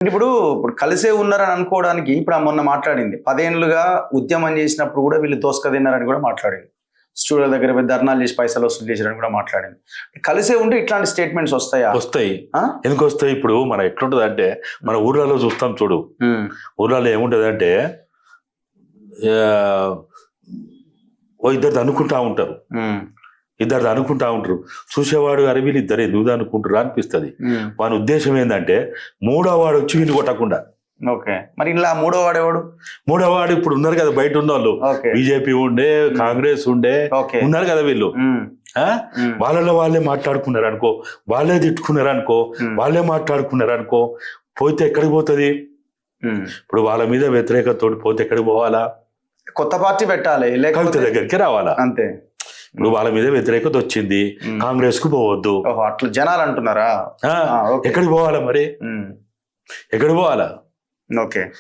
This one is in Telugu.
ఇప్పుడు ఇప్పుడు కలిసే ఉన్నారని అనుకోవడానికి ఇప్పుడు ఆ మొన్న మాట్లాడింది 10 ఏళ్ళుగా ఉద్యమం చేసినప్పుడు కూడా వీళ్ళు దోసుక తిన్నారని కూడా మాట్లాడింది. స్టూడియో దగ్గర పోయి ధర్నాలు చేసి పైసలు వసూలు చేశారని కూడా మాట్లాడింది. కలిసే ఉంటే ఇట్లాంటి స్టేట్మెంట్స్ వస్తాయా? వస్తాయి. ఎందుకు వస్తాయి? ఇప్పుడు మన ఎట్లుంటది అంటే మన ఊర్లలో చూస్తాం చూడు, ఊర్లలో ఏముంటది అంటే ఓ ఇద్దరు అనుకుంటా ఉంటారు, చూసేవాడు అరే వీళ్ళు ఇద్దరు ఎందుకు అనుకుంటారు అనిపిస్తుంది. వాని ఉద్దేశం ఏంటంటే మూడో వాడు వచ్చి వీళ్ళు కొట్టకుండా. ఓకే, మరి ఇలా మూడో వాడు ఇప్పుడు ఉన్నారు కదా బయట ఉన్న వాళ్ళు, బీజేపీ ఉండే, కాంగ్రెస్ ఉండే ఉన్నారు కదా వీళ్ళు. వాళ్ళలో వాళ్ళే మాట్లాడుకున్నారు అనుకో, వాళ్ళే తిట్టుకున్నారు అనుకో, వాళ్ళే మాట్లాడుకున్నారు అనుకో, పోతే ఎక్కడికి పోతుంది? ఇప్పుడు వాళ్ళ మీద వ్యతిరేకత పోతే ఎక్కడికి పోవాలా? కొత్త పార్టీ పెట్టాలి, కవిత దగ్గరికి రావాలా. అంతే. ఇప్పుడు వాళ్ళ మీద వ్యతిరేకత వచ్చింది, కాంగ్రెస్ కు పోవద్దు అట్లా జనాలు అంటున్నారా? ఎక్కడికి పోవాలా మరి? ఎక్కడికి పోవాలా? ఓకే.